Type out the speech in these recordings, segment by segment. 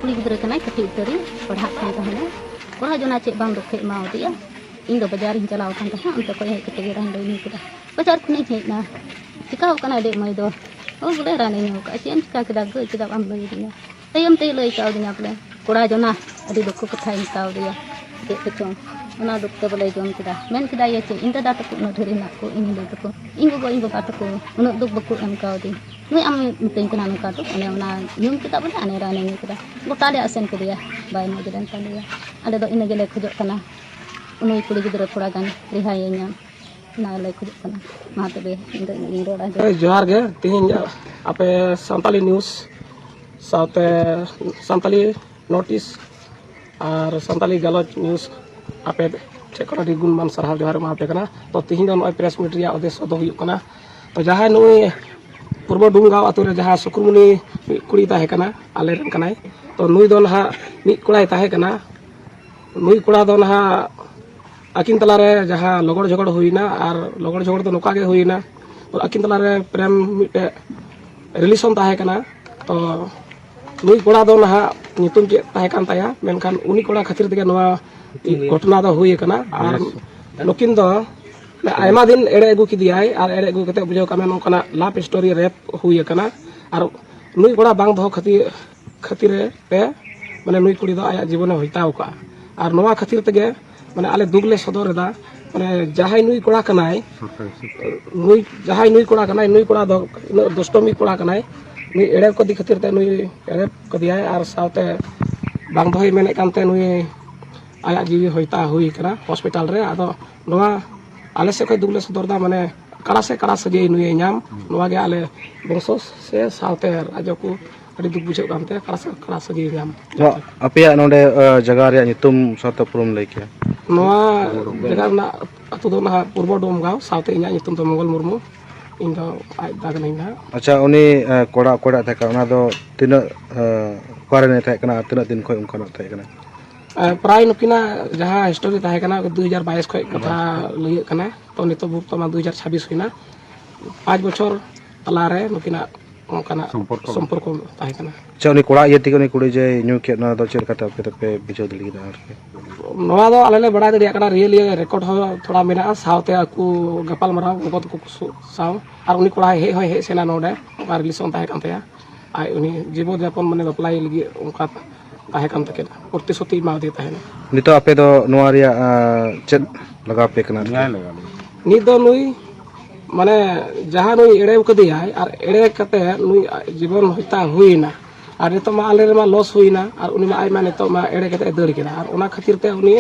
कुड़ी गिद्रा कना कटी उतरी पढ़ा खान तहने पढ़ा जना चे बांग दोखे मावदिया इन दो बाजार हिं चलाव खान तहा अंत को हे कते गेरान दो नी कुदा बाजार खुने हेना चिका कना दे मई दो ओ बोले राने नी का चेन चिका कदा ग चिदा आम लई दिना तयम ते लई काव दिना बोले कोड़ा जना अदि दुख कथा इन काव दिया दे कचों ona dokter boleh jom kita men kita ya cing inta data ku no dheri nak ku ini dek ku ingo kata ku unuk duk beku em kau di nui am penting kena nuka tu ane ona nyum kita pun ane rane ni kita bota dia asen ke dia bai mo jalan tan dia ada do ina gele khujok kana unui kuli gidra thoda gan rihai nya na lai khujok kana ma tebe inde roda johar ge tihin ape santali news saute santali notice ar santali galoj news ape cekora di gunman sarhal johar ma ape kana to tihin don press meet ria odesh do huyuk kana to jahay nui purbo dunggaw atu re jaha sukurmuni kuri tahe kana ale ren kanai to nui don ha mi kurai tahe kana nui kura don ha akin talare jaha logor jogor huina ar logor jogor do noka ge huina to akin talare prem mite relation tahe kana to nui kura don ha nyutum che tahe kan taya menkan uni kura khatir tege noa घटना दो हुई कना और नुकिन दो आयमा दिन एड़े अगू किदियाय और एड़े अगू कते बुझाव कामे नोकना लाभ स्टोरी रेप हुई कना और नुई कोड़ा बांग दो खातिर पे माने नुई कुड़ी दो आया जीवन होइताव का और नोवा खातिर तगे माने आले दुगले सदर दा माने जहाय नुई कोड़ा कनाय नुई कोड़ा दो दोस्तमी कोड़ा कनाय नुई एड़े को दी खातिर ते नुई एड़े कदियाय और सावते बांग दोय मेने कानते नुई आया जीवी होता हुई करा हॉस्पिटल रे आदो नोवा आले से कोई दुगले सदरदा माने कड़ा सजे नुई नाम नोवा गे आले बंशो से सावते राजो को अड़ी दुख बुझे कानते कड़ा सजे नाम अपिया नोडे जगह रे नितुम सात पुरम लई के नोवा जगह ना अतु दो ना पूर्व डोमगांव सावते इना नितुम तो मंगल मुर्मू इन दो आय दाग नहीं ना अच्छा उनी कोड़ा था का दो तीन क्वारे ने था कना तीन दिन खोय उनका था कना प्राय नुकिना जहाँ हिस्टोरी ताहे कना 2022 खय कथा लई कना तो नितो बुक 2026 हुइना 5 बछर तलारे नुकिना ओकना संपर्क ताहे कना अच्छा उनी कोड़ा ये तिगनी कुड़ी जे न्यू के ना दो चेर कथा पे बिजो दली दा नोवा दो आले ले बड़ा दरिया कना रियली रिकॉर्ड हो थोड़ा मेना सावते आकु गपाल मरा गत को साव और उनी कोड़ा हे सेना नोडे और रिलेशन ताहे कान तया आय उनी जीवन यापन माने बपलाई लगी उनका ताहे कान तके प्रतिश्रुति मा दे ताहे नितो आपे दो नोवा रिया चेद लगा पे कना नि दो नुई माने जहां नुई एड़े कदियाय और एड़े कते नुई जीवन होता हुईना और नितो मा आले मा लॉस हुईना और उनी मा आय मा नितो मा एड़े कते दड़ केना और ओना खातिर ते उनी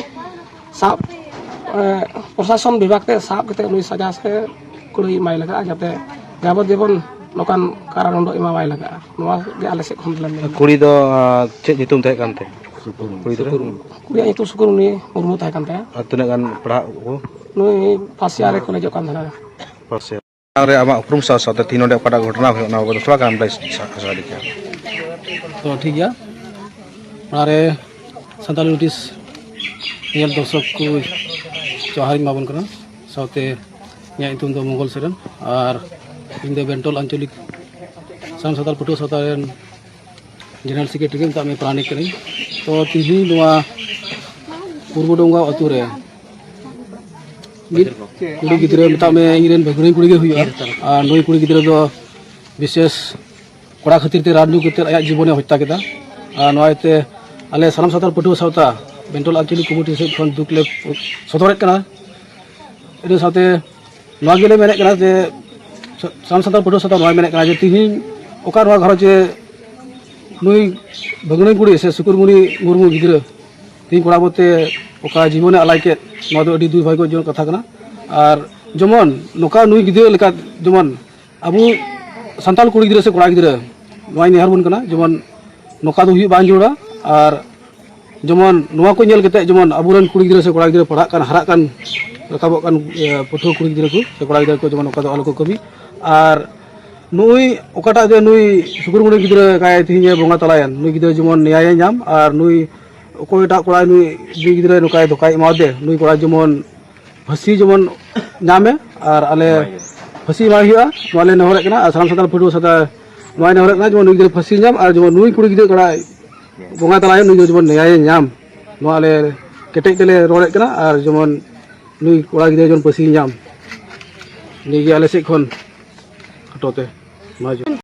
साब प्रशासन विभाग ते साब कते उनी सजा से कुड़ी माय लगा जाते जाबो जीवन नोकान कारण दो इमा वाय लगा नोवा गे आले से खंदला कुड़ी दो चे नितुम थाय कानते कुड़ी नितुम सुकुरमुनी मुर्मू थाय कानते अतने गान पढ़ा को नुई पासिया रे कॉलेज कान धना पासिया रे आमा उपरुम सा सा तीनों डे पड़ा घटना हो ना थोड़ा काम लाइस साडी के तो ठीक है मारे संताली नोटिस नेल दर्शक को जोहार माबन करना साथे या इतुम दो मंगल सेरन और इन द बेंटल आंचलिक सांसदल पटु सतारेन जनरल सेक्रेटरी के मैं प्राणिक करी तो तिही नोआ पूर्व डोंगा अतु रे कुड़ी गिद्रे मता में इरेन भगुरी कुड़ी गे हुआ और नई कुड़ी गिद्रे दो विशेष कोड़ा खातिर ते राजू कते आया जीवन हत्या केदा और नोआते आले सानम साताल पटु सावता बेंटल आंचलिक कमिटी से खन दुकले सदरत कना इदो साथे नोआ गेले मेने कना जे सानम साताल पटु साता नोआ मेने कना जे तिही ओका नोआ घर जे नई भगुरी कुड़ी से सुकुरमुनी मुर्मू गिद्रे तीन कोड़ा बोते ओका जीवन आलाय के नोआ दो अडी दुई भाई को जो कथा कना और जमन नोका नुई गिद्रे लेका जमन अबु संताल कुड़ी गिद्रे से कोड़ा गिद्रे नोआ नेहर बन कना जमन नोका दो हुई बांग जोड़ा और जमन नोआ को नेल केते जमन अबुरन कुड़ी गिद्रे से कोड़ा गिद्रे पढ़ा कान हरा कान रकाबो कान पठो कुड़ी गिद्रे को से कोड़ा गिद्रे को जमन ओका दो आलो को कमी और नुई ओकाटा जे नुई सुकुरमुनी गिद्रे काय थिजे बोंगा तलायन नुई गिद्रे जमन न्याय नाम और नुई कोईटा कोड़ा नुई गिद्रे नुकाय धोकाय एमादे नुई कोड़ा जमन फांसी जमन नामे और आले फांसी मा हुआ नोले नहरे कना सानम साताल पटु साता नोय नहरे कना जमन नुई गिद्रे फांसी नाम और जमन नुई कुड़ी गिद्रे कोड़ा ᱵᱚᱸᱜᱟ ᱛᱟᱞᱟᱭ ᱱᱩᱭ ᱡᱮᱢᱚᱱ ᱱᱮᱭᱟᱭ ᱧᱟᱢ ᱱᱚᱣᱟ ᱟᱞᱮ ᱠᱮᱴᱮᱡ ᱛᱮᱞᱮ ᱨᱚᱲᱮᱫ ᱠᱟᱱᱟ ᱟᱨ ᱡᱮᱢᱚन ᱱᱩᱭ ᱠᱚᱲᱟ ᱜᱤᱫᱽᱨᱟᱹ ᱡᱮᱢᱚᱱ ᱯᱟᱹᱥᱤ ᱧᱟᱢ ᱱᱤᱭᱟᱹ ᱜᱮ ᱟᱞᱮ ᱥᱮᱫ ᱠᱷᱚᱱ ᱠᱷᱟᱴᱚ ᱛᱮ ᱱᱚᱣᱟ